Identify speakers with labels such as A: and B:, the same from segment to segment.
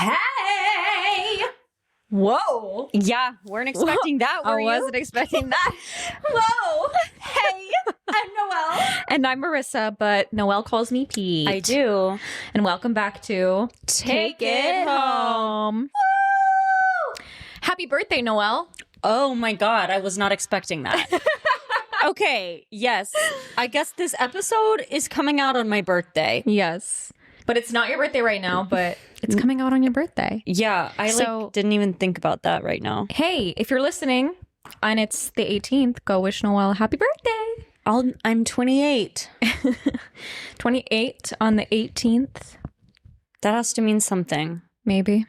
A: Hey! Whoa.
B: Yeah, weren't expecting that, were you?
A: I wasn't expecting that. Whoa. Hey, I'm Noelle. And I'm Marisa, but Noelle calls me Pete.
B: I do.
A: And welcome back to Take It Home. Woo! Happy birthday, Noelle.
B: Oh my God, I was not expecting that. Okay, yes. I guess this episode is coming out on my birthday.
A: Yes. But it's not your birthday right now, but it's coming out on your birthday.
B: Yeah, I didn't even think about that right now.
A: Hey, if you're listening and it's the 18th, go wish Noelle a happy birthday.
B: I'm 28.
A: 28 on the 18th.
B: That has to mean something.
A: Maybe.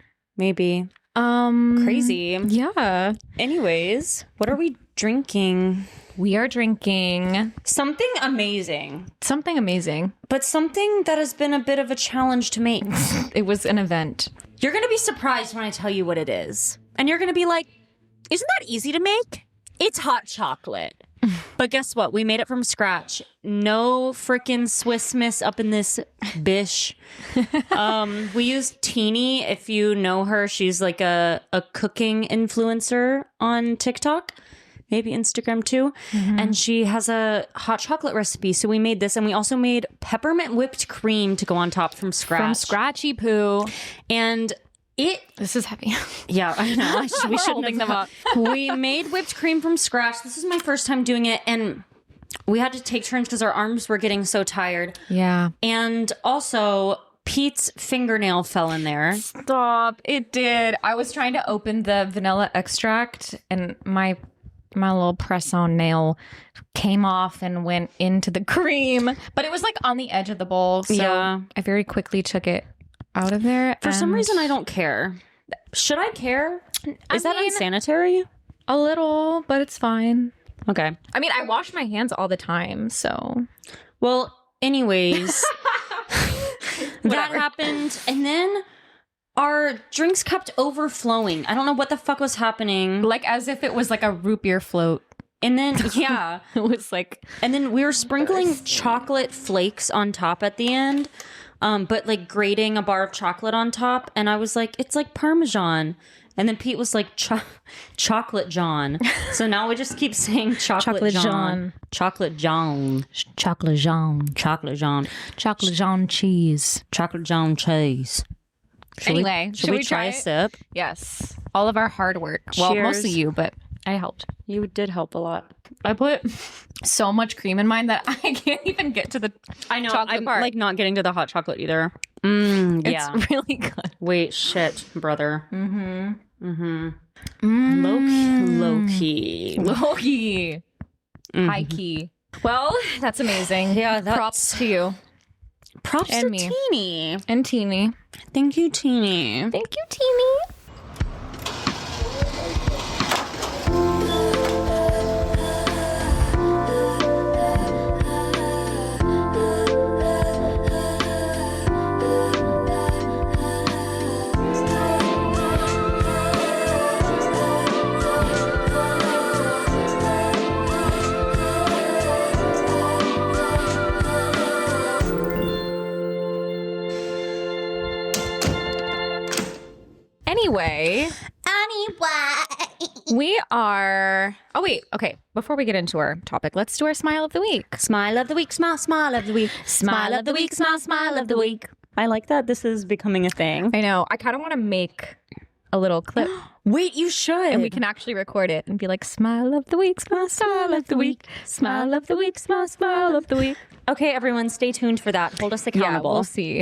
B: Crazy.
A: Yeah.
B: Anyways, what are we drinking?
A: We are drinking
B: something amazing.
A: Something amazing.
B: But something that has been a bit of a challenge to make.
A: It was an event.
B: You're going to be surprised when I tell you what it is. And you're going to be like, isn't that easy to make? It's hot chocolate. But guess what? We made it from scratch. No freaking Swiss Miss up in this bish. We used Tini. If you know her, she's like a cooking influencer on TikTok. Maybe Instagram too. Mm-hmm. And she has a hot chocolate recipe. So we made this, and we also made peppermint whipped cream to go on top from scratch.
A: From scratchy poo.
B: And
A: this is heavy.
B: Yeah, I know. We shouldn't have them up. We made whipped cream from scratch. This is my first time doing it. And we had to take turns because our arms were getting so tired.
A: Yeah.
B: And also, Pete's fingernail fell in there.
A: Stop. It did. I was trying to open the vanilla extract, and my little press-on nail came off and went into the cream. But it was like on the edge of the bowl. So yeah. I very quickly took it out of there.
B: For some reason, I don't care. Should I care? Is that unsanitary?
A: A little, but it's fine.
B: Okay.
A: I mean, I wash my hands all the time, so.
B: Well, anyways, that happened. And then our drinks kept overflowing. I don't know what the fuck was happening.
A: Like as if it was like a root beer float.
B: And then, yeah.
A: It was like.
B: And then we were sprinkling chocolate flakes on top at the end. But like grating a bar of chocolate on top. And I was like, it's like Parmesan. And then Pete was like, chocolate John. So now we just keep saying chocolate John. Chocolate John.
A: Chocolate John.
B: Chocolate John.
A: Chocolate John cheese.
B: Chocolate John cheese. Should we try a sip?
A: Yes. All of our hard work. Well,
B: Cheers.
A: mostly you, but I helped.
B: You did help a lot.
A: I put so much cream in mine that I can't even get to the chocolate part.
B: Like not getting to the hot chocolate either.
A: Yeah. It's really good.
B: Wait, shit, brother.
A: Mm-hmm.
B: Low key.
A: High key. Well, that's amazing.
B: Yeah,
A: props to you.
B: Props
A: and
B: to
A: me.
B: Tini.
A: And Tini.
B: Thank you, Tini.
A: Thank you, Tini. Anyway, we are. Oh, wait. Okay. Before we get into our topic, let's do our smile of the week.
B: Smile of the week, smile of the week.
A: Smile of the week, smile of the week.
B: I like that. This is becoming a thing.
A: I know. I kind of want to make a little clip.
B: Wait, you should.
A: And we can actually record it and be like, smile of the week, smile of the week. Smile of the week, smile of the week.
B: Okay, everyone, stay tuned for that. Hold us accountable.
A: Yeah, we'll see.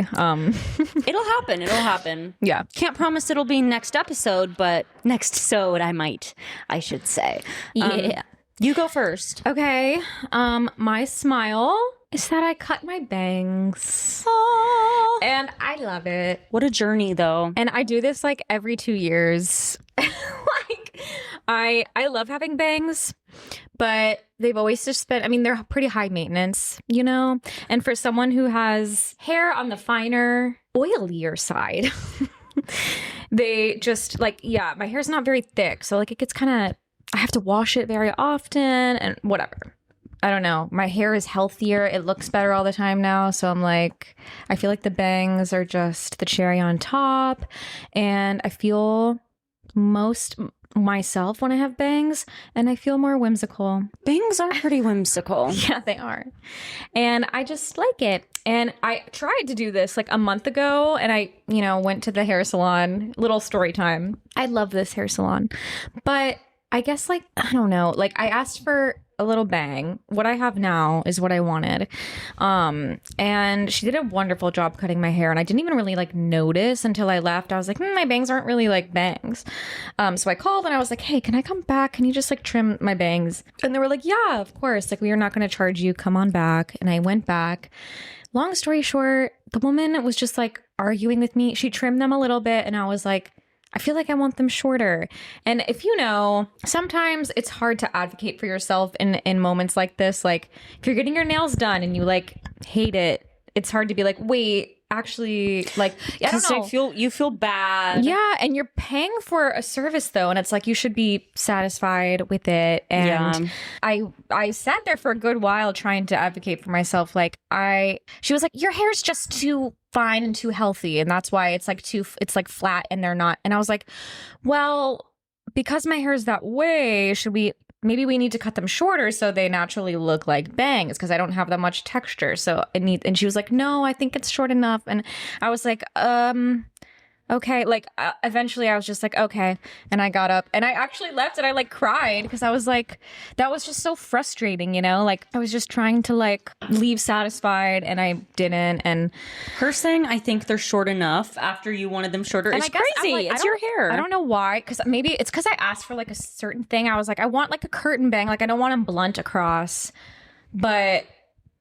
B: It'll happen.
A: Yeah.
B: Can't promise it'll be next episode, but next-sode I should say.
A: Yeah.
B: You go first.
A: Okay. My smile is that I cut my bangs.
B: Aww.
A: And I love it.
B: What a journey, though.
A: And I do this like every 2 years. Like, I love having bangs, but they've always just been, I mean, they're pretty high maintenance, you know? And for someone who has hair on the finer, oilier side, they just like, yeah, my hair's not very thick. So like it gets kind of, I have to wash it very often and whatever. I don't know. My hair is healthier. It looks better all the time now. So I'm like, I feel like the bangs are just the cherry on top. And I feel most myself when I have bangs, and I feel more whimsical.
B: Bangs are pretty whimsical.
A: Yeah, they are. And I just like it. And I tried to do this like a month ago, and I, went to the hair salon. Little story time. I love this hair salon. But I guess I don't know. I asked for a little bang. What I have now is what I wanted. And she did a wonderful job cutting my hair, and I didn't even really notice until I left. I was like, my bangs aren't really bangs. So I called and I was like, hey, can I come back? Can you just trim my bangs? And they were like, yeah, of course. We are not going to charge you. Come on back. And I went back. Long story short, the woman was just arguing with me. She trimmed them a little bit, and I was like, I feel like I want them shorter. And if sometimes it's hard to advocate for yourself in moments like this. If you're getting your nails done and you hate it, it's hard to be wait, actually, I don't know.
B: You feel bad.
A: Yeah, and you're paying for a service though, and it's you should be satisfied with it. And I sat there for a good while trying to advocate for myself. She was like, your hair's just too fine and too healthy, and that's why it's it's flat and they're not. And I was like, well, because my hair is that way, maybe we need to cut them shorter so they naturally look like bangs, because I don't have that much texture. So and she was like, no, I think it's short enough. And I was like, okay. Eventually I was just okay. And I got up and I actually left, and I cried because I was like, that was just so frustrating, I was just trying to leave satisfied, and I didn't. And
B: her saying, I think they're short enough after you wanted them shorter is crazy. It's your hair.
A: I don't know why. Because maybe it's because I asked for a certain thing. I was like, I want a curtain bang. I don't want them blunt across,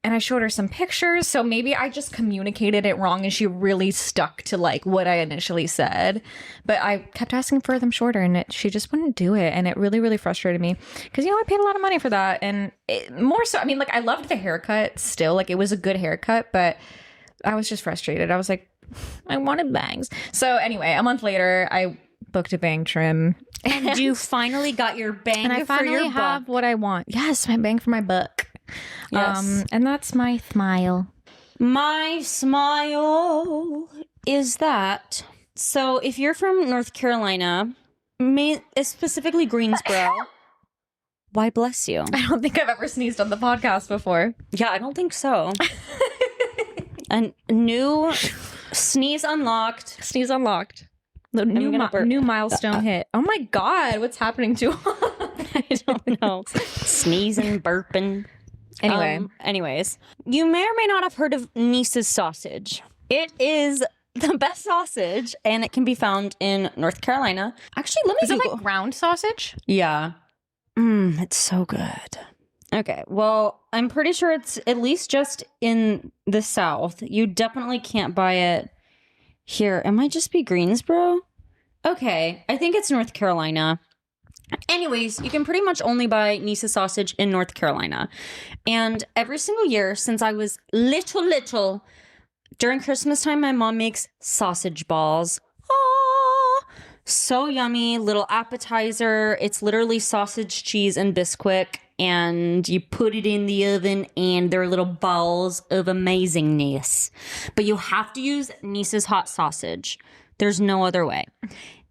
A: and I showed her some pictures, so maybe I just communicated it wrong and she really stuck to what I initially said. But I kept asking for them shorter, and she just wouldn't do it, and it really, really frustrated me because I paid a lot of money for that. And more so, I loved the haircut still, it was a good haircut, but I was just frustrated. I was like, I wanted bangs. So anyway, a month later, I booked a bang trim.
B: And you finally got your bang
A: and I
B: for your
A: finally have what I want. Yes, my bang for my buck.
B: Yes.
A: And that's my smile.
B: My smile is that. So if you're from North Carolina, specifically Greensboro, why bless you?
A: I don't think I've ever sneezed on the podcast before.
B: Yeah, I don't think so. A new sneeze unlocked.
A: Sneeze unlocked. The new milestone hit. Oh my God, what's happening to
B: I don't know. Sneezing, burping. Anyways, you may or may not have heard of Nice's sausage. It is the best sausage, and it can be found in North Carolina. Actually, let me Google.
A: Is it ground sausage?
B: Yeah. It's so good. Okay, well, I'm pretty sure it's at least just in the South. You definitely can't buy it here. It might just be Greensboro. Okay, I think it's North Carolina. Anyways, you can pretty much only buy Nice's sausage in North Carolina. And every single year since I was little, during Christmas time, my mom makes sausage balls. Oh, so yummy. Little appetizer. It's literally sausage, cheese, and Bisquick. And you put it in the oven, and they're little balls of amazingness. But you have to use Nice's hot sausage. There's no other way.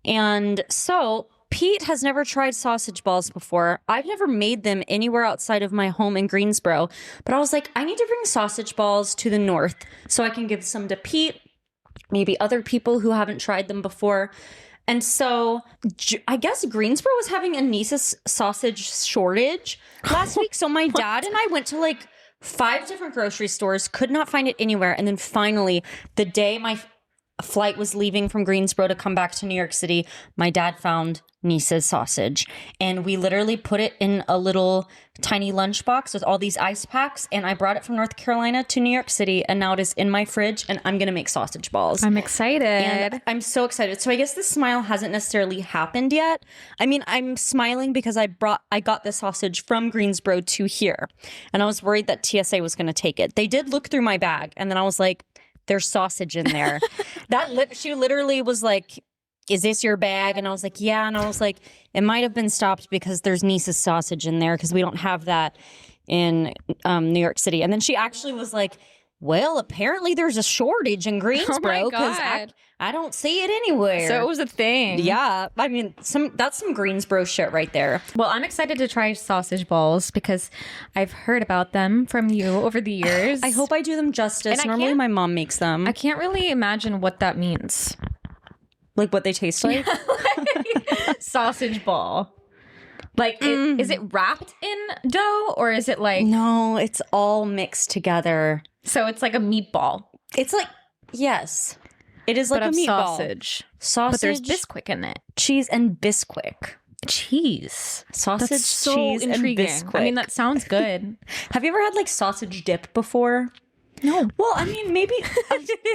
B: And so Pete has never tried sausage balls before. I've never made them anywhere outside of my home in Greensboro. But I was like, I need to bring sausage balls to the north so I can give some to Pete, maybe other people who haven't tried them before. And so I guess Greensboro was having a Nice's sausage shortage last week. So my dad and I went to 5 different grocery stores, could not find it anywhere. And then finally, the day my flight was leaving from Greensboro to come back to New York City, my dad found Nice's sausage, and we literally put it in a little tiny lunchbox with all these ice packs, and I brought it from North Carolina to New York City, and now it is in my fridge, and I'm gonna make sausage balls.
A: I'm excited.
B: And I'm so excited. So I guess the smile hasn't necessarily happened yet. I mean, I'm smiling because I got the sausage from Greensboro to here, and I was worried that TSA was gonna take it. They did look through my bag, and then I was like, there's sausage in there. She literally was like, is this your bag? And I was like, yeah. And I was like, it might have been stopped because there's Nice's sausage in there, because we don't have that in New York City. And then she actually was like, well, apparently there's a shortage in Greensboro because I don't see it anywhere.
A: So it was a thing.
B: Yeah. I mean, that's some Greensboro shit right there.
A: Well, I'm excited to try sausage balls because I've heard about them from you over the years.
B: I hope I do them justice.
A: And
B: normally my mom makes them.
A: I can't really imagine what that means.
B: Like what they taste like?
A: Sausage ball. Like, is it wrapped in dough or is it like...
B: No, it's all mixed together.
A: So it's like a meatball.
B: It's like, yes. It is like a meatball.
A: Sausage. But there's Bisquick in it.
B: Cheese and Bisquick.
A: Cheese.
B: Sausage,
A: That's so
B: cheese,
A: intriguing.
B: and Bisquick.
A: I mean, that sounds good.
B: Have you ever had like sausage dip before?
A: No.
B: Well, I mean, maybe
A: Is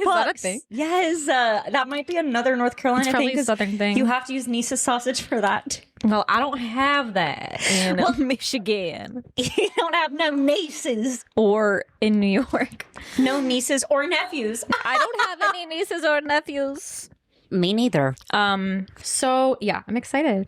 A: that a thing?
B: Yes, that might be another North Carolina
A: It's probably
B: thing.
A: a southern thing.
B: You have to use Nisa sausage for that.
A: Well, I don't have that in Michigan.
B: You don't have no nieces.
A: Or in New York.
B: No nieces or nephews.
A: I don't have any nieces or nephews.
B: Me neither.
A: So, yeah, I'm excited.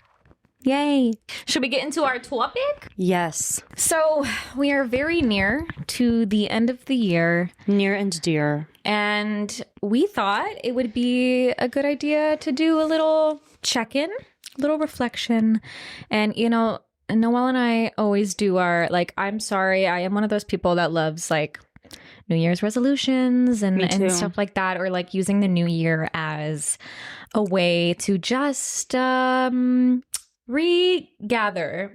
A: Yay. Should we get into our topic?
B: Yes.
A: So, we are very near to the end of the year.
B: Near and dear.
A: And we thought it would be a good idea to do a little check-in, little reflection. And, you know, Noelle and I always do our, like, I'm sorry, I am one of those people that loves, like, New Year's resolutions and stuff like that, or like using the new year as a way to just regather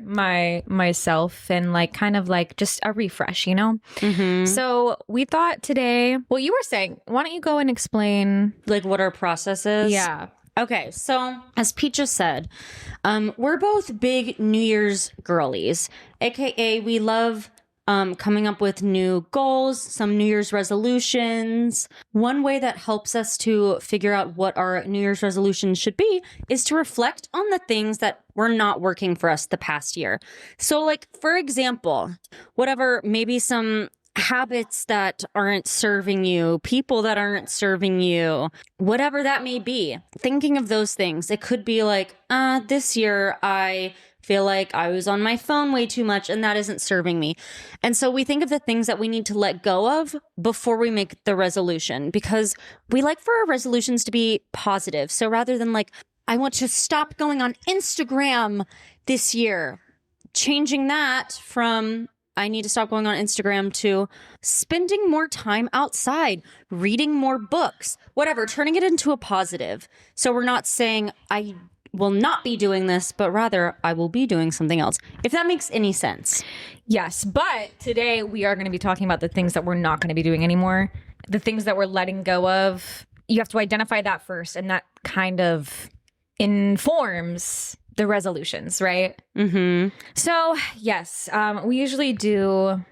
A: myself and like kind of like just a refresh, you know?
B: Mm-hmm.
A: So we thought today, well, you were saying, why don't you go and explain
B: Like what our process is?
A: Yeah.
B: Okay, so as Pete just said, we're both big New Year's girlies, aka we love coming up with new goals, some New Year's resolutions. One way that helps us to figure out what our New Year's resolutions should be is to reflect on the things that were not working for us the past year. So like, for example, whatever, maybe some habits that aren't serving you, people that aren't serving you, whatever that may be. Thinking of those things, it could be like, this year I feel like I was on my phone way too much and that isn't serving me. And so we think of the things that we need to let go of before we make the resolution, because we like for our resolutions to be positive. So rather than like, I want to stop going on Instagram this year, changing that from I need to stop going on Instagram to spending more time outside, reading more books, whatever, turning it into a positive. So we're not saying I will not be doing this, but rather I will be doing something else. If that makes any sense.
A: Yes, but today we are going to be talking about the things that we're not going to be doing anymore. The things that we're letting go of. You have to identify that first, and that kind of informs the resolutions, right?
B: Mm-hmm.
A: So, yes, we usually do,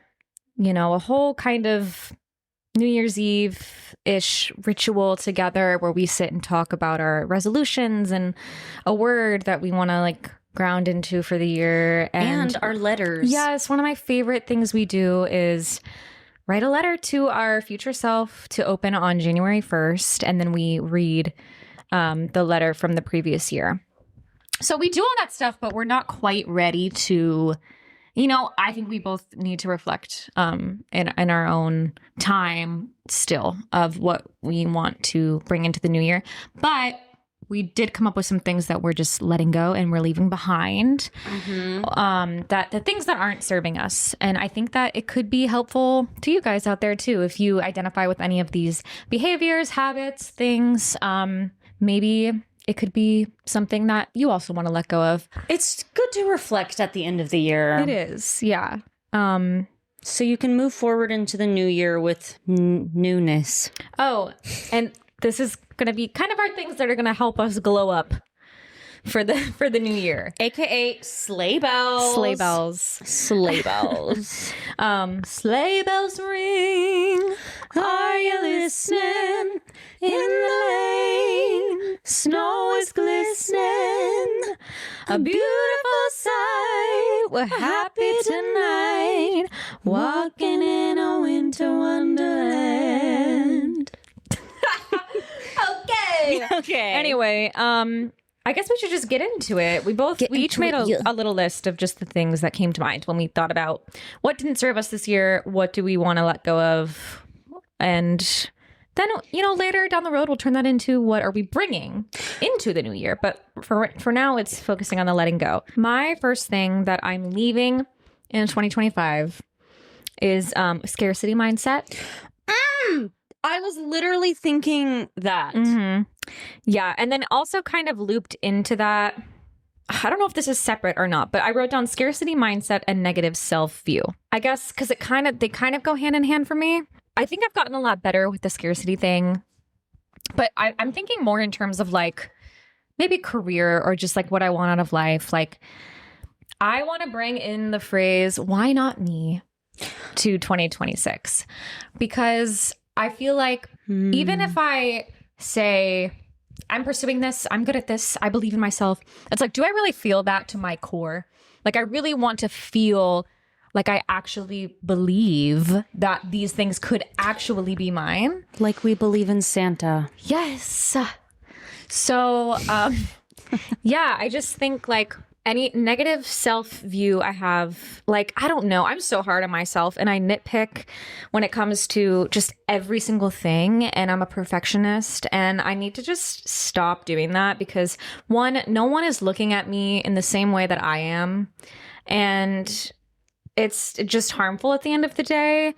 A: you know, a whole kind of New Year's Eve-ish ritual together where we sit and talk about our resolutions and a word that we want to like ground into for the year.
B: And our letters.
A: Yes, one of my favorite things we do is write a letter to our future self to open on January 1st. And then we read the letter from the previous year. So we do all that stuff, but we're not quite ready to, you know, I think we both need to reflect in our own time still of what we want to bring into the new year. But we did come up with some things that we're just letting go and we're leaving behind, that the things that aren't serving us. And I think that it could be helpful to you guys out there too. If you identify with any of these behaviors, habits, things, maybe it could be something that you also want to let go of.
B: It's good to reflect at the end of the year.
A: It is, yeah.
B: So you can move forward into the new year with newness.
A: Oh, and this is going to be kind of our things that are going to help us glow up for the new year.
B: AKA sleigh bells.
A: Sleigh bells.
B: Sleigh bells.
A: Sleigh bells ring. Are you listening? In the lane, snow is glistening. A beautiful sight. We're happy tonight. Walking in a winter wonderland. Okay.
B: Okay.
A: Anyway, I guess we should just get into it. We each made a little list of just the things that came to mind when we thought about what didn't serve us this year, what do we want to let go of, and then, later down the road, we'll turn that into what are we bringing into the new year. But for now, it's focusing on the letting go. My first thing that I'm leaving in 2025 is scarcity mindset.
B: I was literally thinking that.
A: Mm-hmm. Yeah. And then also kind of looped into that. I don't know if this is separate or not, but I wrote down scarcity mindset and negative self-view. I guess because they kind of go hand in hand for me. I think I've gotten a lot better with the scarcity thing, but I'm thinking more in terms of like maybe career or just like what I want out of life. Like I want to bring in the phrase, why not me, to 2026? Because I feel like even if I say I'm pursuing this, I'm good at this, I believe in myself, it's like, do I really feel that to my core? Like I really want to feel like I actually believe that these things could actually be mine.
B: Like we believe in Santa.
A: Yes. So, yeah, I just think like any negative self-view I have, like, I don't know. I'm so hard on myself and I nitpick when it comes to just every single thing. And I'm a perfectionist and I need to just stop doing that because one, no one is looking at me in the same way that I am. And it's just harmful at the end of the day.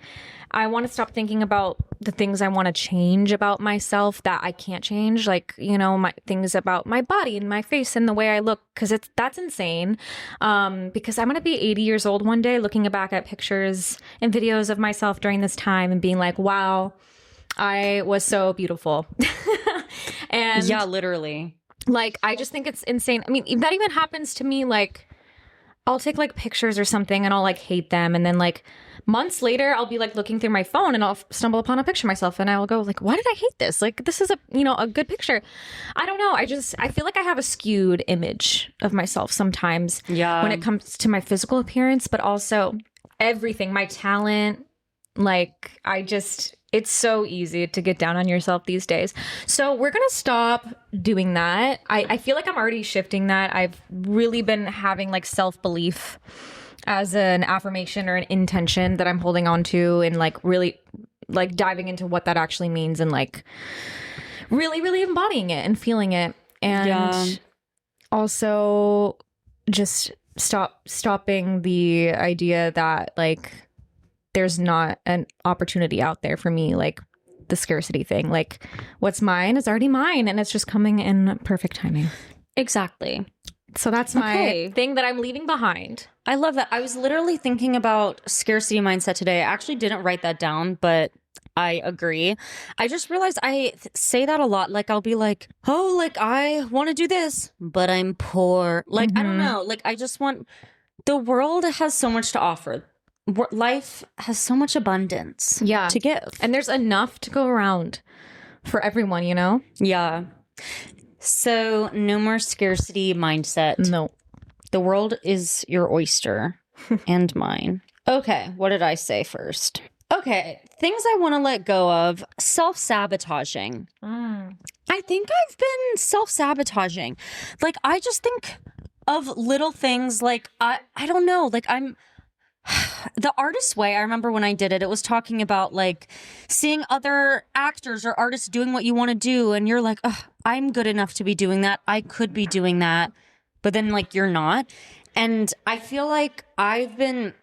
A: I want to stop thinking about the things I want to change about myself that I can't change. Like, my things about my body and my face and the way I look, because that's insane. Because I'm going to be 80 years old one day looking back at pictures and videos of myself during this time and being like, wow, I was so beautiful. And
B: yeah, literally.
A: Like, I just think it's insane. I mean, that even happens to me, like, I'll take like pictures or something and I'll like hate them. And then like months later, I'll be like looking through my phone and I'll stumble upon a picture of myself and I will go like, why did I hate this? Like, this is a good picture. I don't know. I feel like I have a skewed image of myself sometimes when it comes to my physical appearance, but also everything, my talent. Like, it's so easy to get down on yourself these days. So we're going to stop doing that. I feel like I'm already shifting that. I've really been having like self-belief as an affirmation or an intention that I'm holding on to and like really like diving into what that actually means and like really, really embodying it and feeling it. And also just stopping the idea that like there's not an opportunity out there for me, like the scarcity thing. Like what's mine is already mine and it's just coming in perfect timing.
B: Exactly.
A: So that's my thing that I'm leaving behind.
B: I love that. I was literally thinking about scarcity mindset today. I actually didn't write that down, but I agree. I just realized I say that a lot. Like I'll be like, oh, like I want to do this, but I'm poor. Like, I don't know. Like I just want, the world has so much to offer. Life has so much abundance to give.
A: And there's enough to go around for everyone,
B: Yeah. So no more scarcity mindset.
A: No.
B: The world is your oyster and mine. Okay. What did I say first? Okay. Things I want to let go of. Self-sabotaging. I think I've been self-sabotaging. Like, I just think of little things like, I don't know, like the artist way, I remember when I did it, it was talking about like seeing other actors or artists doing what you want to do. And you're like, oh, I'm good enough to be doing that. I could be doing that. But then like, you're not. And I feel like I've been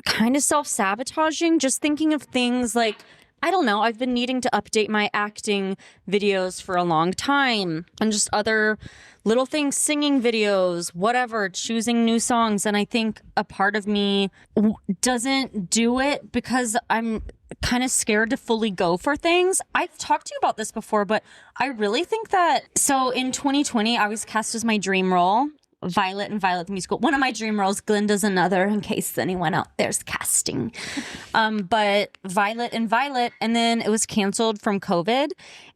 B: kind of self-sabotaging, just thinking of things like, I don't know, I've been needing to update my acting videos for a long time and just other little things, singing videos, whatever, choosing new songs. And I think a part of me doesn't do it because I'm kind of scared to fully go for things. I've talked to you about this before, but I really think that, so in 2020, I was cast as my dream role, Violet and Violet the Musical. One of my dream roles, Glinda's another, in case anyone out there's casting. But Violet and Violet, and then it was canceled from COVID.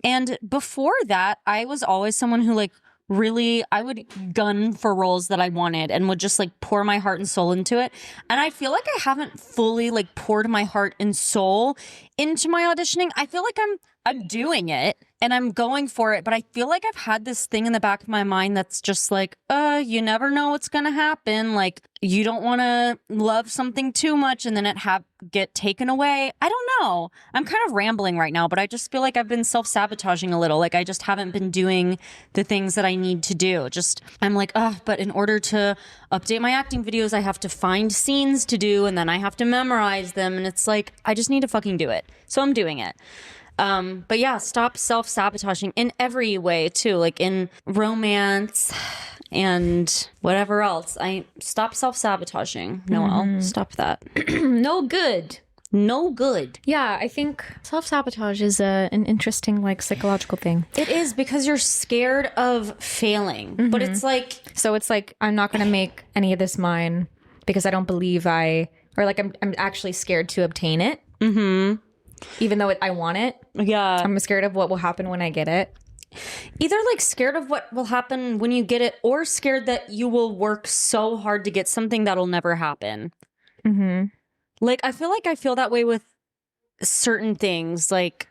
B: And before that, I was always someone who like really, I would gun for roles that I wanted and would just like pour my heart and soul into it. And I feel like I haven't fully like poured my heart and soul into my auditioning. I feel like I'm I'm doing it and I'm going for it. But I feel like I've had this thing in the back of my mind that's just like, you never know what's going to happen. Like, you don't want to love something too much and then it get taken away. I don't know. I'm kind of rambling right now, but I just feel like I've been self-sabotaging a little. Like, I just haven't been doing the things that I need to do. I'm like, but in order to update my acting videos, I have to find scenes to do and then I have to memorize them. And it's like, I just need to fucking do it. So I'm doing it. But yeah, stop self-sabotaging in every way too, like in romance and whatever else. I stop self-sabotaging. Noelle, stop that.
A: No good.
B: No good.
A: Yeah, I think self-sabotage is an interesting like psychological thing.
B: It is because you're scared of failing, but it's like,
A: so it's like, I'm not going to make any of this mine because I don't believe I'm actually scared to obtain it. Mm-hmm. Even though I want it.
B: Yeah.
A: I'm scared of what will happen when I get it.
B: Either like scared of what will happen when you get it or scared that you will work so hard to get something that'll never happen. Mm-hmm. Like, I feel that way with certain things. Like,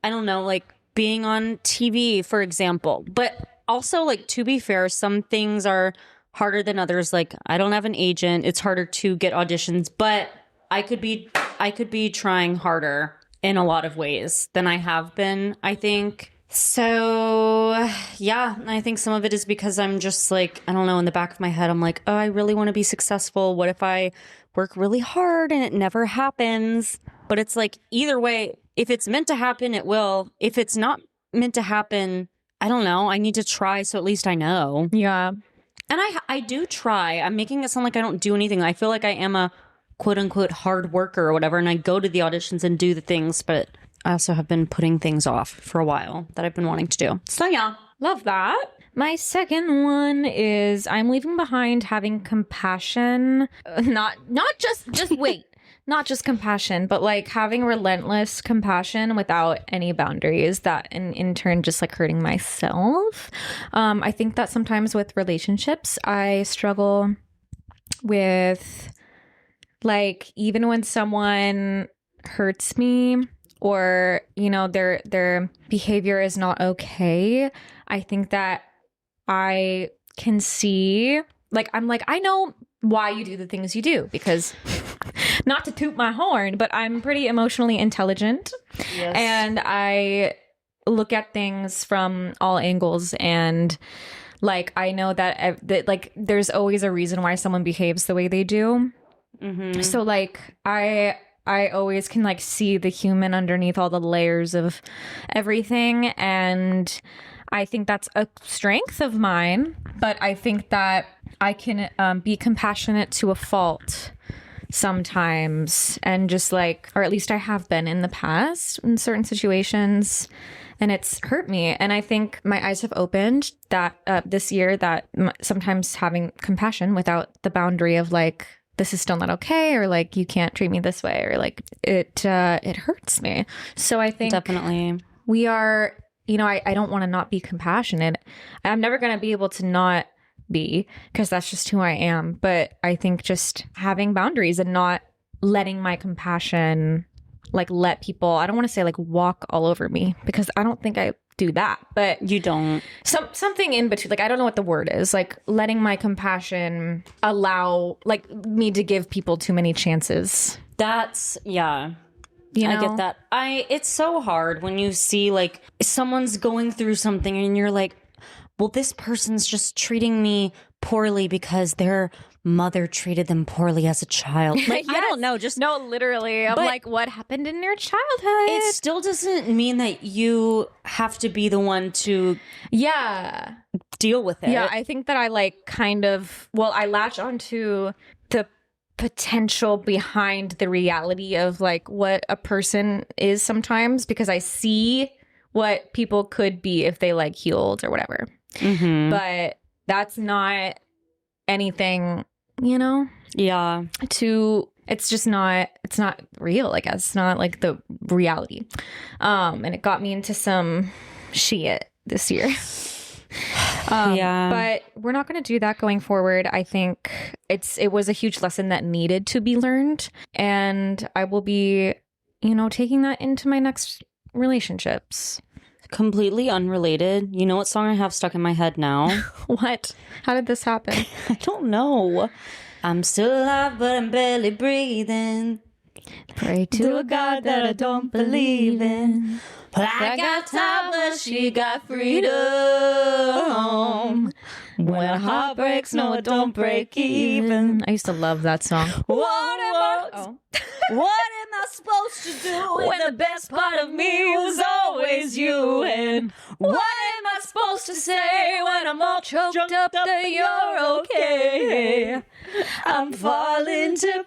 B: I don't know, like being on TV, for example. But also, like, to be fair, some things are harder than others. Like, I don't have an agent. It's harder to get auditions, but I could be trying harder in a lot of ways than I have been, I think. So, yeah, I think some of it is because I'm just like, I don't know, in the back of my head, I'm like, I really want to be successful. What if I work really hard and it never happens? But it's like, either way, if it's meant to happen, it will. If it's not meant to happen, I don't know. I need to try so at least I know.
A: Yeah.
B: And I do try. I'm making it sound like I don't do anything. I feel like I am a quote unquote hard worker or whatever. And I go to the auditions and do the things, but I also have been putting things off for a while that I've been wanting to do. So yeah.
A: Love that. My second one is I'm leaving behind having compassion. Not just wait. Not just compassion, but like having relentless compassion without any boundaries that in turn just like hurting myself. I think that sometimes with relationships, I struggle with like, even when someone hurts me or, you know, their behavior is not okay, I think that I can see, like, I'm like, I know why you do the things you do, because not to toot my horn, but I'm pretty emotionally intelligent. Yes. And I look at things from all angles, and like, I know that like there's always a reason why someone behaves the way they do. Mm-hmm. So like I always can like see the human underneath all the layers of everything, and I think that's a strength of mine. But I think that I can be compassionate to a fault sometimes, and just like, or at least I have been in the past in certain situations, and it's hurt me. And I think my eyes have opened that this year, that sometimes having compassion without the boundary of like, this is still not okay, or like, you can't treat me this way, or like it hurts me. So I think
B: definitely
A: we are, you know, I don't want to not be compassionate. I'm never going to be able to not be, because that's just who I am. But I think just having boundaries and not letting my compassion like let people, I don't want to say like walk all over me, because I don't think I do that, but
B: you don't.
A: Something in between, like, I don't know what the word is, like letting my compassion allow like me to give people too many chances.
B: That's, yeah.
A: You know?
B: I get that. It's so hard when you see like someone's going through something and you're like, well, this person's just treating me poorly because their mother treated them poorly as a child. Like,
A: yes.
B: I don't know. Just
A: no, literally. I'm like, what happened in your childhood?
B: It still doesn't mean that you have to be the one to deal with it.
A: Yeah, I think that I like kind of, well, I latch onto the potential behind the reality of like what a person is sometimes, because I see what people could be if they like healed or whatever. Mm-hmm. But that's not anything, you know?
B: Yeah.
A: It's just not, it's not real, I guess. It's not like the reality. And it got me into some shit this year. But we're not going to do that going forward. I think it was a huge lesson that needed to be learned. And I will be, you know, taking that into my next relationships.
B: Completely unrelated. You know what song I have stuck in my head now?
A: What? How did this happen?
B: I don't know. I'm still alive, but I'm barely breathing.
A: Pray to a God that I don't believe in.
B: I got time, but she got freedom. When a heart breaks, no, it don't break even.
A: I used to love that song.
B: What am I supposed to do when the best part of me was always you? And what am I supposed to say when I'm all choked up that you're okay? I'm falling to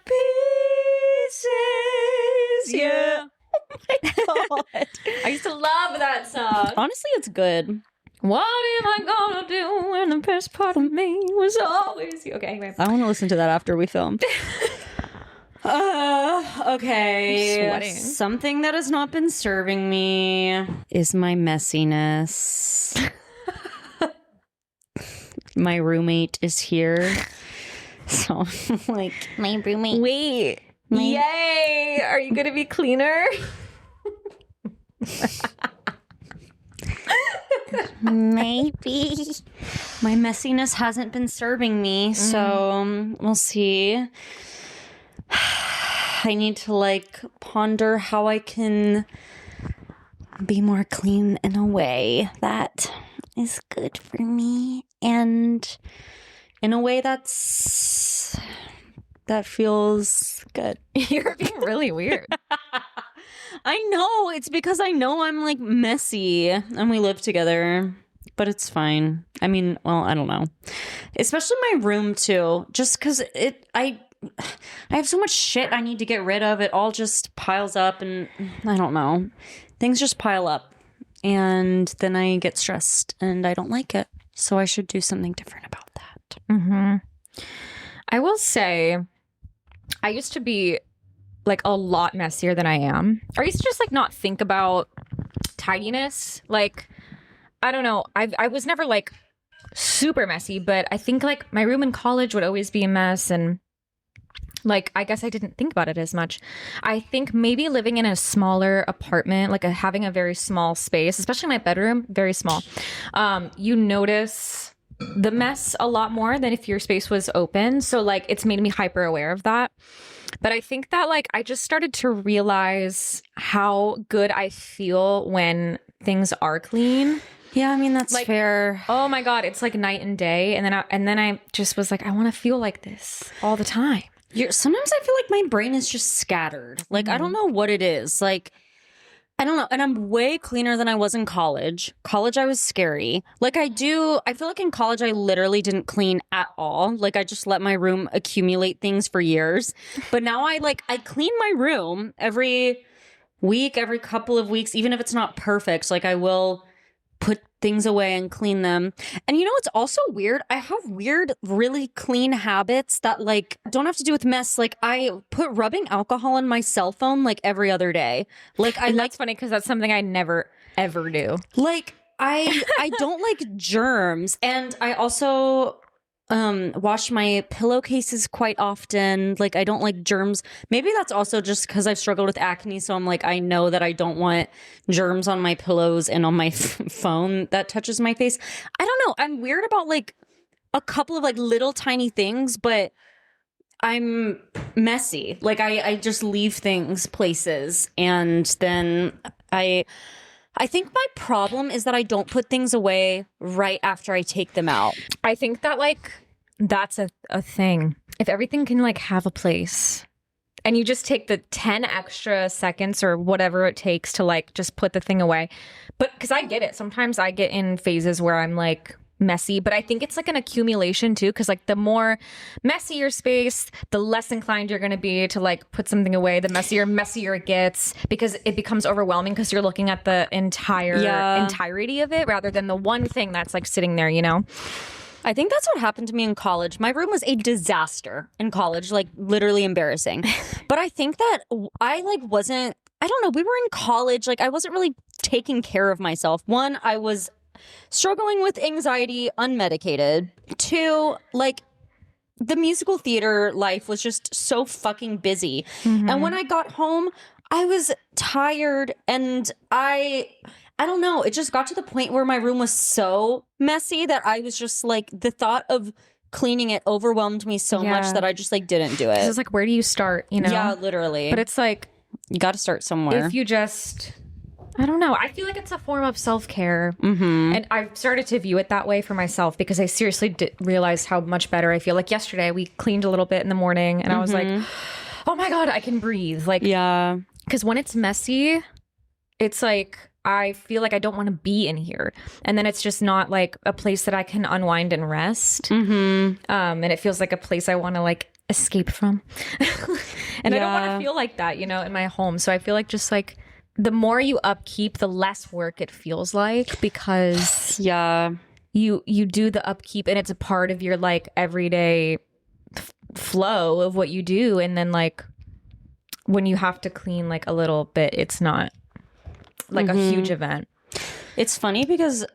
B: pieces, yeah. Oh my God.
A: I used to love that song.
B: Honestly, it's good.
A: What am I gonna do when the best part of me was always you? Okay, anyway.
B: I want to listen to that after we film. Okay.
A: Sweating.
B: Something that has not been serving me is my messiness. My roommate is here. So, like, my roommate.
A: Wait. Yay! Are you gonna be cleaner?
B: Maybe. My messiness hasn't been serving me, so we'll see. I need to like ponder how I can be more clean in a way that is good for me and in a way that feels good.
A: You're being really weird.
B: I know. It's because I know I'm like messy and we live together, but it's fine. I mean, well, I don't know. Especially my room too, just because I have so much shit I need to get rid of. It all just piles up and I don't know. Things just pile up and then I get stressed and I don't like it. So I should do something different about that.
A: Mm-hmm. I will say, I used to be like a lot messier than I am. Or I used to just like not think about tidiness. Like, I don't know. I was never like super messy, but I think like my room in college would always be a mess. And like, I guess I didn't think about it as much. I think maybe living in a smaller apartment, like having a very small space, especially my bedroom, very small, you notice the mess a lot more than if your space was open. So like, it's made me hyper aware of that. But I think that like I just started to realize how good I feel when things are clean.
B: Yeah, I mean, that's
A: like,
B: fair.
A: Oh my God, it's like night and day. And then I just was like, I want to feel like this all the time.
B: Sometimes I feel like my brain is just scattered. Like, I don't know what it is. Like, I don't know. And I'm way cleaner than I was in college. College, I was scary. Like I feel like in college, I literally didn't clean at all. Like I just let my room accumulate things for years. But now I clean my room every week, every couple of weeks, even if it's not perfect. Like I will put things away and clean them. And you know what's also weird? I have weird, really clean habits that like don't have to do with mess. Like I put rubbing alcohol on my cell phone like every other day. Like
A: that's funny because that's something I never ever do.
B: Like I don't like germs, and I also wash my pillowcases quite often. Like I don't like germs. Maybe that's also just because I've struggled with acne, so I'm like, I know that I don't want germs on my pillows and on my phone that touches my face. I don't know. I'm weird about like a couple of like little tiny things, but I'm messy. Like I just leave things places, and then I think my problem is that I don't put things away right after I take them out.
A: I think that like that's a thing. If everything can like have a place and you just take the 10 extra seconds or whatever it takes to like just put the thing away. But because I get it. Sometimes I get in phases where I'm like messy, but I think it's like an accumulation too, because like the more messy your space, the less inclined you're going to be to like put something away. The messier it gets, because it becomes overwhelming because you're looking at the entirety of it rather than the one thing that's like sitting there, you know?
B: I think that's what happened to me in college. My room was a disaster in college, like literally embarrassing. But I think that I like wasn't, I don't know, we were in college, like I wasn't really taking care of myself. One, I was struggling with anxiety unmedicated. Two, like the musical theater life was just so fucking busy. Mm-hmm. And when I got home, I was tired, and I don't know. It just got to the point where my room was so messy that I was just like, the thought of cleaning it overwhelmed me so much that I just like didn't do it.
A: It's like, where do you start? You know?
B: Yeah, literally.
A: But it's like,
B: you got to start somewhere.
A: if you just, I don't know. I feel like it's a form of self-care. And I've started to view it that way for myself because I seriously realized how much better I feel. Like yesterday, we cleaned a little bit in the morning and I was like, oh my God, I can breathe. Like,
B: yeah.
A: Because when it's messy, it's like, I feel like I don't want to be in here. And then it's just not like a place that I can unwind and rest. And it feels like a place I want to like escape from. And I don't want to feel like that, you know, in my home. So I feel like just like the more you upkeep, the less work it feels like, because you do the upkeep and it's a part of your like everyday flow of what you do. And then like when you have to clean like a little bit, it's not like a huge event.
B: It's funny because,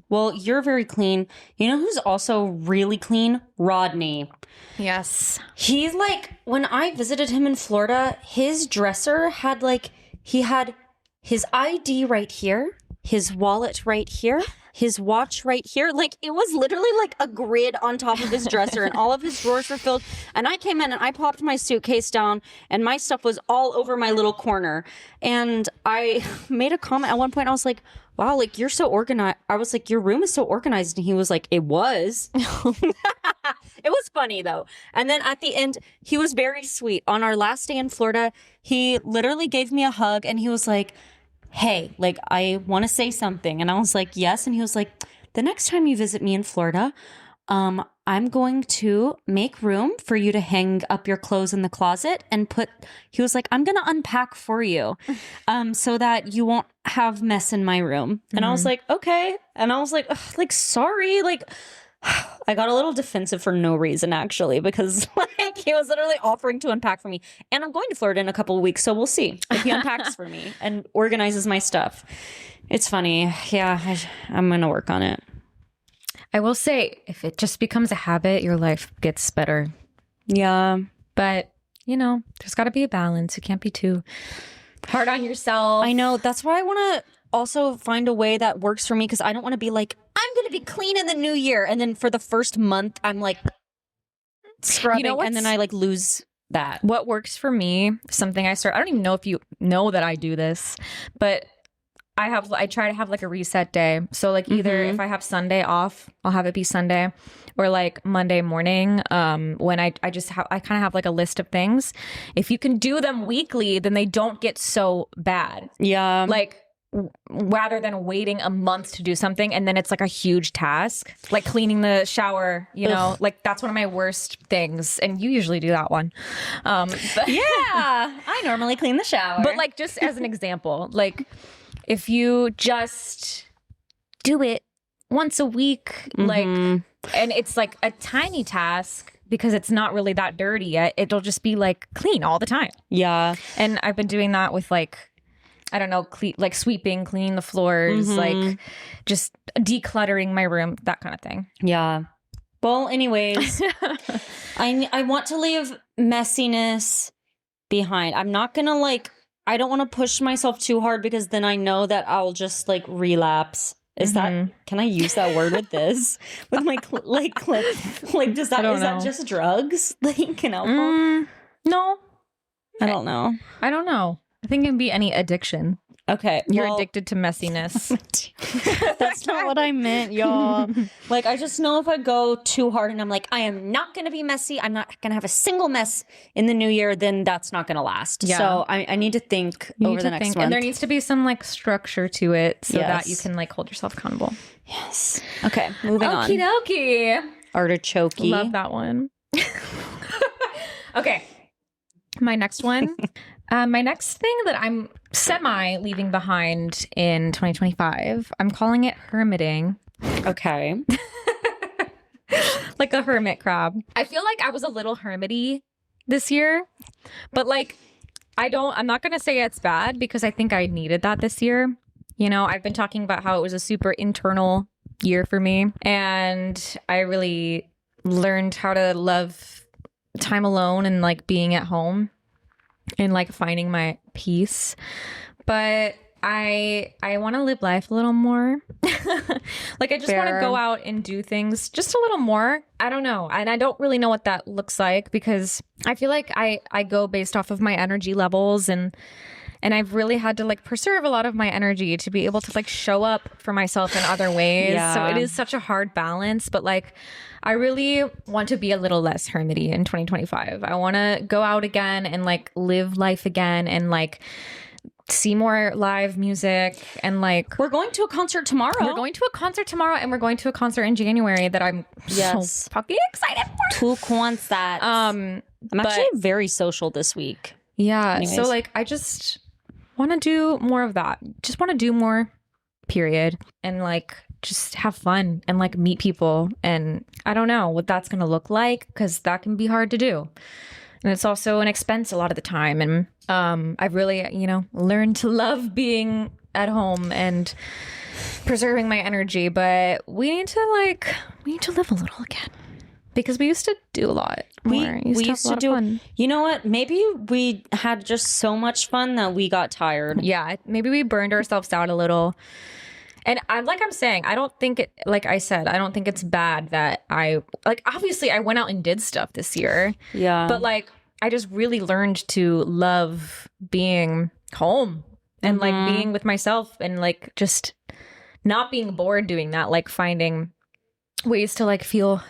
B: well, you're very clean. You know who's also really clean? Rodney.
A: Yes.
B: He's like, when I visited him in Florida, his dresser had like, he had his ID right here, his wallet right here, his watch right here. Like, it was literally like a grid on top of his dresser and all of his drawers were filled. And I came in and I popped my suitcase down and my stuff was all over my little corner. And I made a comment at one point. I was like, wow, like you're so organized. I was like, your room is so organized. And he was like, it was. It was funny though. And then at the end, he was very sweet. On our last day in Florida, he literally gave me a hug and he was like, hey, like, I want to say something. And I was like, yes. And he was like, the next time you visit me in Florida, I'm going to make room for you to hang up your clothes in the closet and he was like, I'm going to unpack for you, so that you won't have mess in my room. And I was like, okay. And I was like, sorry, like, I got a little defensive for no reason, actually, because like he was literally offering to unpack for me. And I'm going to Florida in a couple of weeks, so we'll see if he unpacks for me and organizes my stuff. It's funny. Yeah, I'm going to work on it.
A: I will say, if it just becomes a habit, your life gets better.
B: Yeah.
A: But, you know, there's got to be a balance. It can't be too hard on yourself.
B: I know. That's why I want to also find a way that works for me, because I don't want to be like, I'm going to be clean in the new year. And then for the first month, I'm like scrubbing, and then I like lose that.
A: What works for me, something I don't even know if you know that I do this, but I try to have like a reset day. So like either if I have Sunday off, I'll have it be Sunday, or like Monday morning, when I kind of have like a list of things. If you can do them weekly, then they don't get so bad.
B: Yeah.
A: Like, rather than waiting a month to do something and then it's like a huge task, like cleaning the shower, you know. Like that's one of my worst things, and you usually do that one. But
B: yeah, I normally clean the shower,
A: but like just as an example, like if you just do it once a week, like, and it's like a tiny task because it's not really that dirty yet, it'll just be like clean all the time.
B: Yeah.
A: And I've been doing that with like, I don't know, like sweeping, cleaning the floors, like just decluttering my room, that kind of thing.
B: Yeah. Well, anyways, I want to leave messiness behind. I'm not going to like, I don't want to push myself too hard, because then I know that I'll just like relapse. Is that, can I use that word with this? With my, is that just drugs? Like, an alcohol?
A: No.
B: I don't know.
A: I don't know. I think it can be any addiction.
B: Okay.
A: You're addicted to messiness.
B: That's not what I meant, y'all. Like, I just know if I go too hard and I'm like, I am not going to be messy, I'm not going to have a single mess in the new year, then that's not going to last. Yeah. So I need to think over the next month.
A: And there needs to be some like structure to it so that you can like hold yourself accountable.
B: Yes. Okay. Moving on.
A: Okie dokie.
B: Artichoke.
A: Love that one. Okay. My next one. My next thing that I'm semi leaving behind in 2025, I'm calling it hermiting.
B: Okay.
A: Like a hermit crab. I feel like I was a little hermity this year, but like, I'm not going to say it's bad, because I think I needed that this year. You know, I've been talking about how it was a super internal year for me, and I really learned how to love time alone and like being at home and like finding my peace. but I want to live life a little more. Like I just want to go out and do things just a little more. I don't know. And I don't really know what that looks like because I feel like I go based off of my energy levels and I've really had to like preserve a lot of my energy to be able to like show up for myself in other ways.
B: Yeah.
A: So it is such a hard balance, but like I really want to be a little less hermity in 2025. I want to go out again and like live life again and like see more live music and like
B: We're going to a concert tomorrow.
A: we're going to a concert tomorrow and we're going to a concert in January that I'm so fucking excited for.
B: Two concerts. I'm actually very social this week.
A: Yeah.
B: Anyways.
A: So like I just want to do more of that. Just want to do more, period. And like just have fun and like meet people. And I don't know what that's going to look like because that can be hard to do. And it's also an expense a lot of the time. And I've really, learned to love being at home and preserving my energy. But we need to live a little again. Because we used to do a lot more.
B: We used to do fun. You know what? Maybe we had just so much fun that we got tired.
A: Yeah, maybe we burned ourselves out a little. And I'm saying, I don't think it, like I said, I don't think it's bad that obviously I went out and did stuff this year.
B: Yeah.
A: But like, I just really learned to love being home and like being with myself and like just not being bored doing that, like finding ways to like feel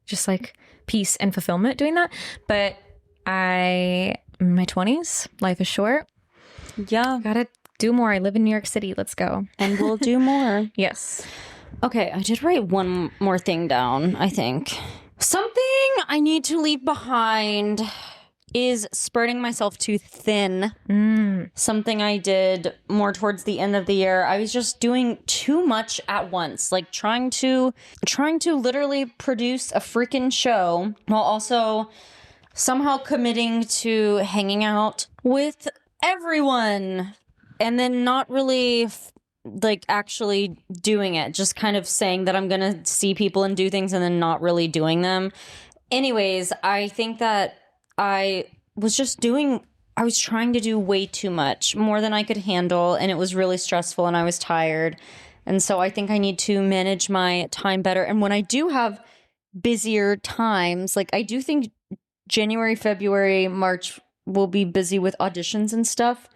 A: just like peace and fulfillment doing that. But in my 20s, life is short.
B: Yeah.
A: Gotta do more. I live in New York City. Let's go.
B: And we'll do more.
A: Yes.
B: Okay, I did write one more thing down, I think. Something I need to leave behind is spreading myself too thin. Something I did more towards the end of the year. I was just doing too much at once, like trying to literally produce a freaking show while also somehow committing to hanging out with everyone and then not really like actually doing it, just kind of saying that I'm gonna see people and do things and then not really doing them. Anyways, I think that I was trying to do way too much, more than I could handle, and it was really stressful and I was tired. And so I think I need to manage my time better. And when I do have busier times, like I do think January, February, March will be busy with auditions and stuff,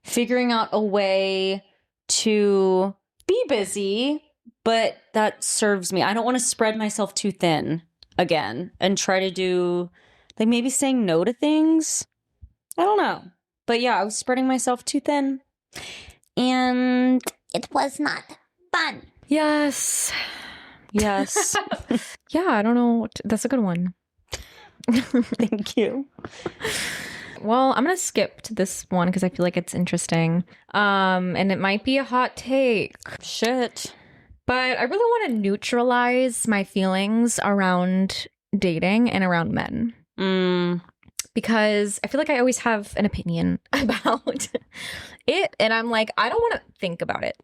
B: figuring out a way to be busy, but that serves me. I don't want to spread myself too thin again and try to do like maybe saying no to things. I don't know. But yeah, I was spreading myself too thin and it was not fun.
A: Yes.
B: Yes.
A: Yeah, I don't know. That's a good one.
B: Thank you.
A: Well, I'm going to skip to this one because I feel like it's interesting. And it might be a hot take.
B: Shit.
A: But I really want to neutralize my feelings around dating and around men. Because I feel like I always have an opinion about it. And I'm like, I don't want to think about it.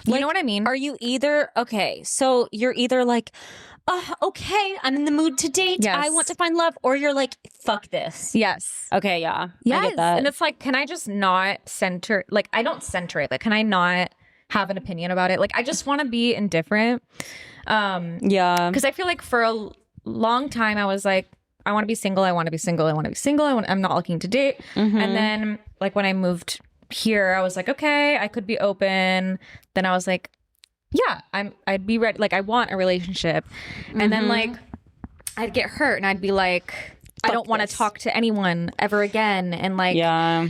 A: You know what I mean?
B: Are you either, okay, so you're either like, okay, I'm in the mood to date.
A: Yes.
B: I want to find love. Or you're like, fuck this.
A: Yes.
B: Okay, yeah.
A: Yes.
B: I get that.
A: And it's like, can I just not center, like, I don't center it. Like, can I not have an opinion about it? Like, I just want to be indifferent.
B: Yeah.
A: Because I feel like for a long time, I was like, I want to be single. I want to be single. I want to be single. I'm not looking to date. And then like when I moved here, I was like, okay, I could be open. Then I was like, yeah, I'd be ready. Like I want a relationship. And then like I'd get hurt and I'd be like, I don't want to talk to anyone ever again. And like,
B: yeah.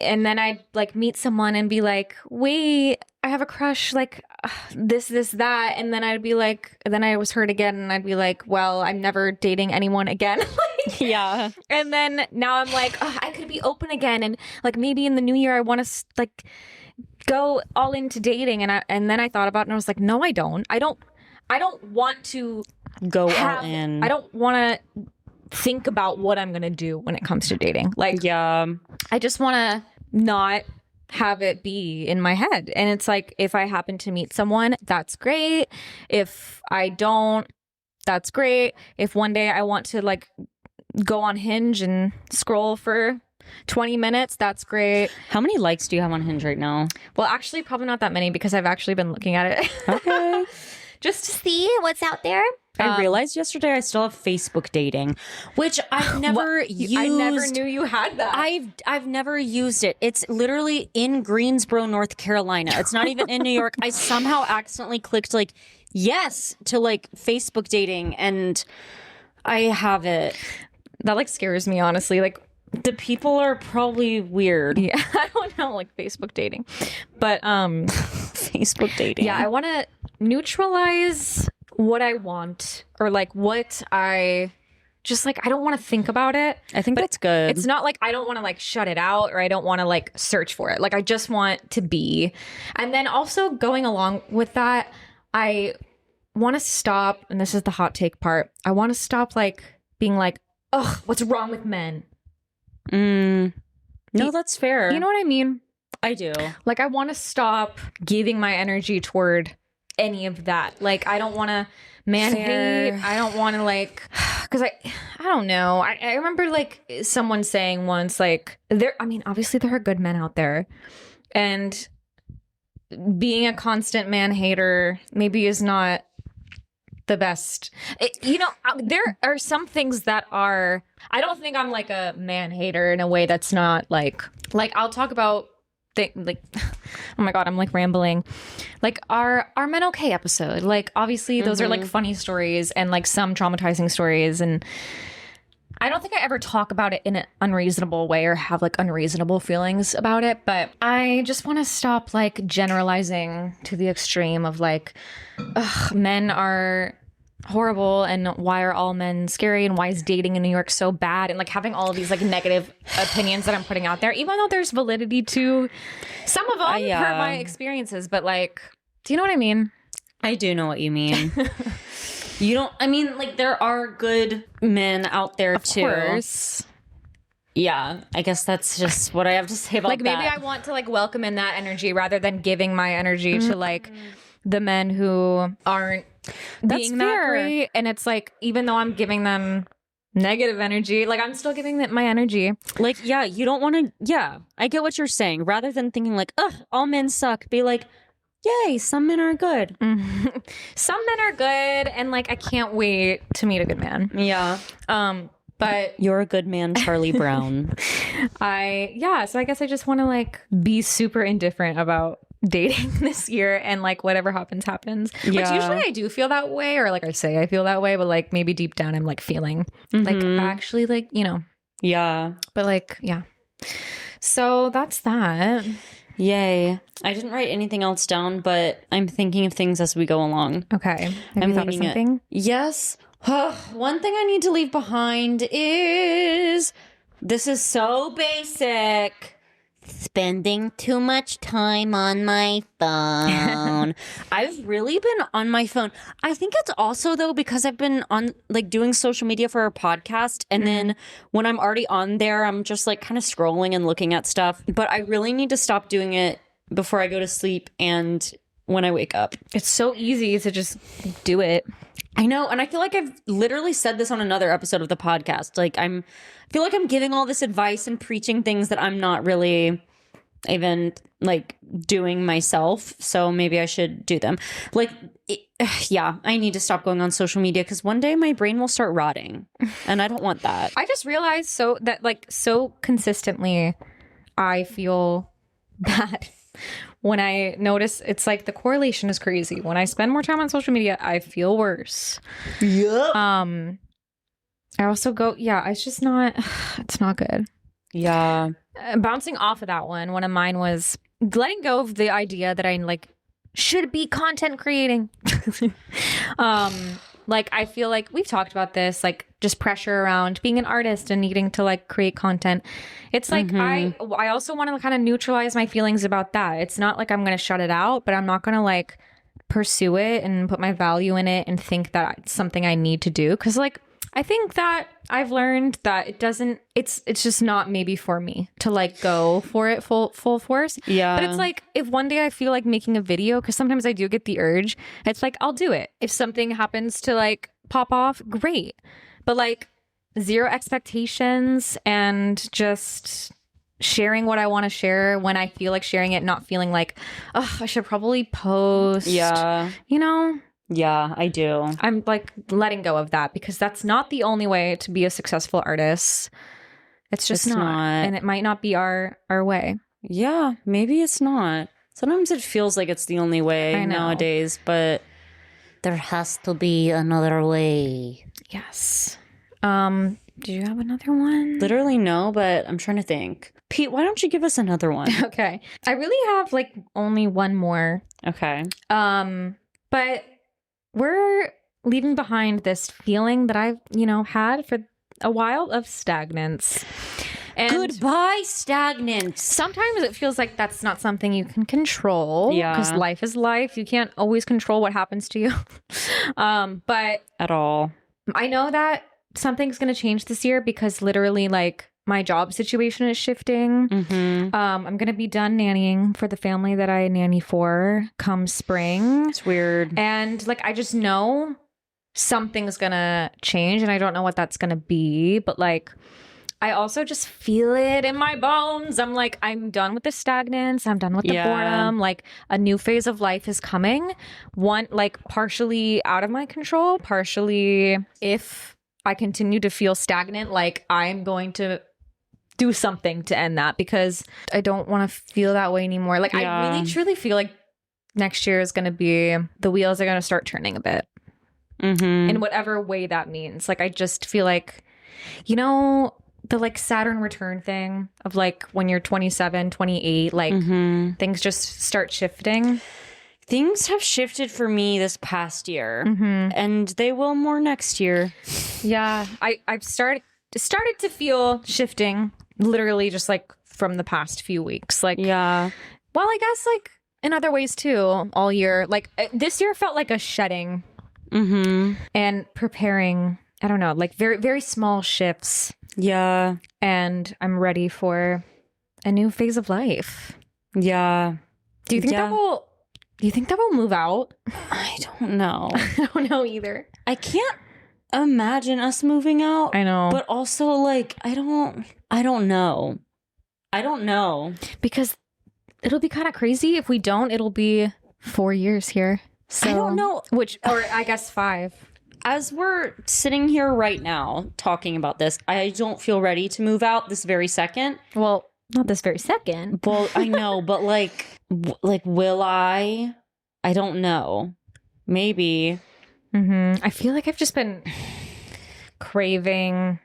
A: And then I'd like meet someone and be like, wait, I have a crush, like this, that. And then I'd be like, then I was hurt again. And I'd be like, well, I'm never dating anyone again.
B: Yeah.
A: And then now I'm like, I could be open again. And like maybe in the new year, I want to like go all into dating. And then I thought about it and I was like, no, I don't. I don't want to
B: go all in.
A: I don't want to think about what I'm going to do when it comes to dating. Like,
B: yeah,
A: I just want to not have it be in my head. And it's like, if I happen to meet someone, that's great. If I don't, that's great. If one day I want to like go on Hinge and scroll for 20 minutes, that's great.
B: How many likes do you have on Hinge right now?
A: Well, actually, probably not that many because I've actually been looking at it.
B: Okay.
A: Just to see what's out there.
B: I realized yesterday I still have Facebook dating, which I've never used.
A: I never knew you had that.
B: I've never used it. It's literally in Greensboro, North Carolina. It's not even in New York. I somehow accidentally clicked like yes to like Facebook dating, and I have it.
A: That like scares me, honestly. Like
B: the people are probably weird.
A: Yeah, I don't know, like Facebook dating, but
B: Facebook dating.
A: Yeah, I want to neutralize what I want, or like what I just like. I don't want to think about it.
B: I think that's good.
A: It's not like I don't want to like shut it out, or I don't want to like search for it. Like I just want to be. And then also going along with that, I want to stop, and this is the hot take part, I want to stop like being like, ugh, what's wrong with men?
B: No, that's fair.
A: You know what I mean?
B: I do.
A: Like I want to stop giving my energy toward any of that. Like I don't want to hate. I don't want to like, because I don't know. I remember like someone saying once like obviously there are good men out there, and being a constant man hater maybe is not the best. There are some things that are, I don't think I'm like a man hater in a way that's not like I'll talk about like oh my god, I'm like rambling. Like our Men Okay episode, like obviously those are like funny stories and like some traumatizing stories, and I don't think I ever talk about it in an unreasonable way or have like unreasonable feelings about it, but I just want to stop like generalizing to the extreme of like, ugh, men are horrible and why are all men scary and why is dating in New York so bad, and like having all of these like negative opinions that I'm putting out there, even though there's validity to some of them per my experiences. But like, do you know what I mean?
B: I do know what you mean. You don't, I mean, like there are good men out there too. Of course. Yeah, I guess that's just what I have to say about
A: like
B: that.
A: Maybe I want to like welcome in that energy rather than giving my energy to like the men who aren't being that great. And it's like, even though I'm giving them negative energy, like I'm still giving them my energy.
B: Like, yeah, you don't want to, yeah, I get what you're saying. Rather than thinking like, ugh, all men suck, be like, yay, some men are good.
A: Some men are good, and like I can't wait to meet a good man.
B: Yeah.
A: But
B: you're a good man, Charlie Brown.
A: So I guess I just want to like be super indifferent about dating this year, and like whatever happens. Which usually I do feel that way, or like I say I feel that way, but like maybe deep down I'm like feeling like actually like, you know.
B: Yeah.
A: But like, yeah. So that's that.
B: Yay. I didn't write anything else down, but I'm thinking of things as we go along.
A: Okay.
B: I'm thought of something? Yes. One thing I need to leave behind is, this is so basic, spending too much time on my phone. I've really been on my phone. I think it's also though because I've been on like doing social media for our podcast, and then when I'm already on there, I'm just like kind of scrolling and looking at stuff. But I really need to stop doing it before I go to sleep and when I wake up.
A: It's so easy to just do it.
B: I know, and I feel like I've literally said this on another episode of the podcast. Like I feel like I'm giving all this advice and preaching things that I'm not really even like doing myself. So maybe I should do them. Like, I need to stop going on social media because one day my brain will start rotting, and I don't want that.
A: I just realized so consistently, I feel bad. When I notice, it's like the correlation is crazy. When I spend more time on social media, I feel worse.
B: Yep.
A: I also go, it's just not, it's not good.
B: Yeah.
A: Bouncing off of that one of mine was letting go of the idea that I like should be content creating. Like, I feel like we've talked about this, like just pressure around being an artist and needing to like create content. It's like, I also want to kind of neutralize my feelings about that. It's not like I'm going to shut it out, but I'm not going to like pursue it and put my value in it and think that it's something I need to do. Cause like, I think that I've learned that it's just not maybe for me to like go for it full force.
B: Yeah.
A: But it's like, if one day I feel like making a video, because sometimes I do get the urge, it's like, I'll do it. If something happens to like pop off, great. But like zero expectations and just sharing what I want to share when I feel like sharing it, not feeling like, oh, I should probably post.
B: Yeah.
A: You know?
B: Yeah, I do.
A: I'm like letting go of that because that's not the only way to be a successful artist. It's just not. And it might not be our way.
B: Yeah, maybe it's not. Sometimes it feels like it's the only way nowadays, but there has to be another way.
A: Yes. Did you have another one?
B: Literally no, but I'm trying to think. Pete, why don't you give us another one?
A: Okay. I really have like only one more.
B: Okay.
A: But we're leaving behind this feeling that I've, had for a while of stagnance. And
B: goodbye, stagnance.
A: Sometimes it feels like that's not something you can control.
B: Yeah.
A: Because life is life. You can't always control what happens to you. But
B: at all.
A: I know that something's going to change this year because literally like my job situation is shifting.
B: Mm-hmm.
A: I'm going to be done nannying for the family that I nanny for come spring.
B: It's weird.
A: And like, I just know something's going to change and I don't know what that's going to be. But like, I also just feel it in my bones. I'm like, I'm done with the stagnance. I'm done with the boredom. Like a new phase of life is coming. One, like partially out of my control, partially if I continue to feel stagnant, like I'm going to do something to end that because I don't want to feel that way anymore. Like I really truly feel like next year is going to be, the wheels are going to start turning a bit in whatever way that means. Like I just feel like, the like Saturn return thing of like when you're 27, 28, like things just start shifting.
B: Things have shifted for me this past year and they will more next year.
A: Yeah. I've started to feel shifting literally just like from the past few weeks. Like,
B: yeah.
A: Well, I guess like in other ways too, all year. Like this year felt like a shedding and preparing. I don't know, like very, very small shifts.
B: Yeah.
A: And I'm ready for a new phase of life.
B: Yeah.
A: Do you think that will move out?
B: I don't know.
A: I don't know either.
B: I can't imagine us moving out.
A: I know.
B: But also like I don't know.
A: Because it'll be kind of crazy. If we don't, it'll be 4 years here. So
B: I don't know.
A: Or I guess 5.
B: As we're sitting here right now talking about this, I don't feel ready to move out this very second.
A: Well, not this very second.
B: Well, I know, but like will I? I don't know. Maybe.
A: I feel like I've just been craving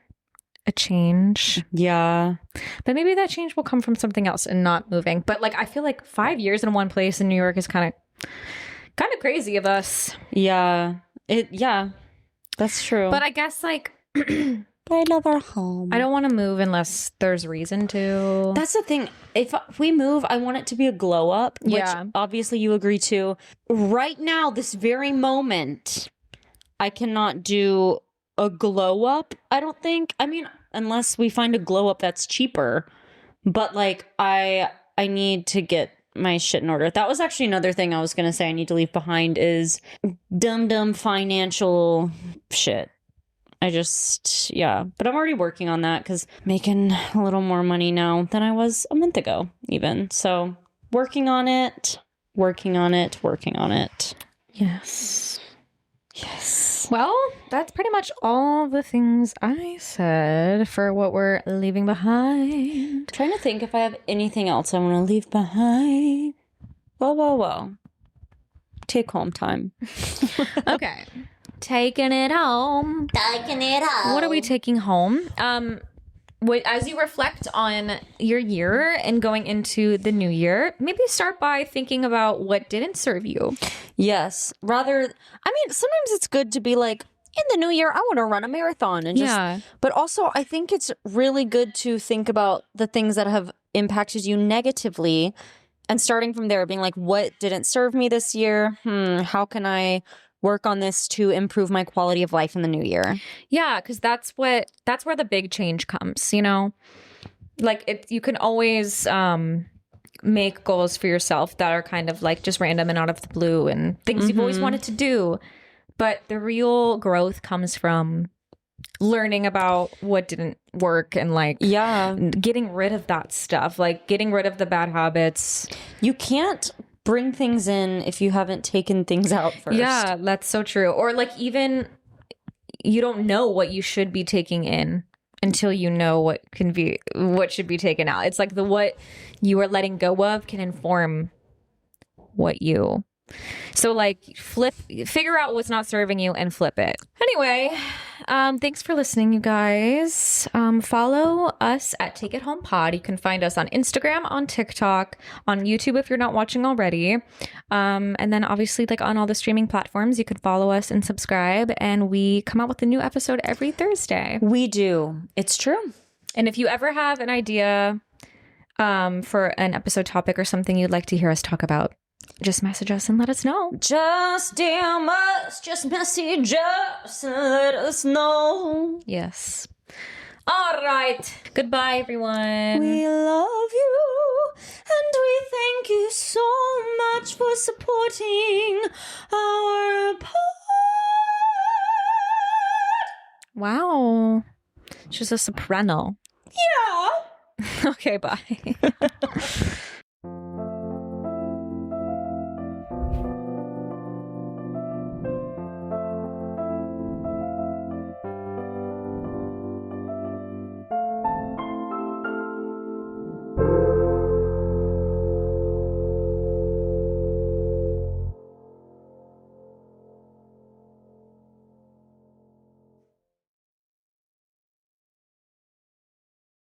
A: a change.
B: Yeah.
A: But maybe that change will come from something else and not moving. But like, I feel like 5 years in one place in New York is kind of crazy of us.
B: Yeah. That's true.
A: But I guess like
B: I love our home.
A: I don't want to move unless there's reason to.
B: That's the thing. If we move, I want it to be a glow up, which obviously you agree to. Right now, this very moment, I cannot do a glow up, I don't think. I mean, unless we find a glow up that's cheaper. But like I need to get my shit in order. That was actually another thing I was going to say I need to leave behind is dumb financial shit. But I'm already working on that because making a little more money now than I was a month ago even. So working on it.
A: Yes. Well, that's pretty much all the things I said for what we're leaving behind.
B: I'm trying to think if I have anything else I want to leave behind. Well. Take home time.
A: Okay. Taking it home. What are we taking home? As you reflect on your year and going into the new year, maybe start by thinking about what didn't serve you.
B: Yes. Sometimes it's good to be like, in the new year, I want to run a marathon. But also, I think it's really good to think about the things that have impacted you negatively and starting from there, being like, what didn't serve me this year? How can I work on this to improve my quality of life in the new year?
A: Yeah, because that's where the big change comes, Like you can always make goals for yourself that are kind of like just random and out of the blue and things you've always wanted to do. But the real growth comes from learning about what didn't work and like getting rid of that stuff, like getting rid of the bad habits.
B: You can't bring things in if you haven't taken things out first.
A: Yeah, that's so true. Or like even you don't know what you should be taking in until you know what should be taken out. It's like what you are letting go of can inform what you. So like figure out what's not serving you and flip it. Anyway, thanks for listening, you guys. Follow us at Take It Home Pod. You can find us on Instagram, on TikTok, on YouTube if you're not watching already. And then obviously like on all the streaming platforms, you could follow us and subscribe. And we come out with a new episode every Thursday.
B: We do. It's true.
A: And if you ever have an idea for an episode topic or something you'd like to hear us talk about, just message us and let us know.
B: Just DM us, just message us and let us know.
A: Yes. All right. Goodbye, everyone.
B: We love you and we thank you so much for supporting our pod.
A: Wow. She's a soprano.
B: Yeah.
A: Okay, bye.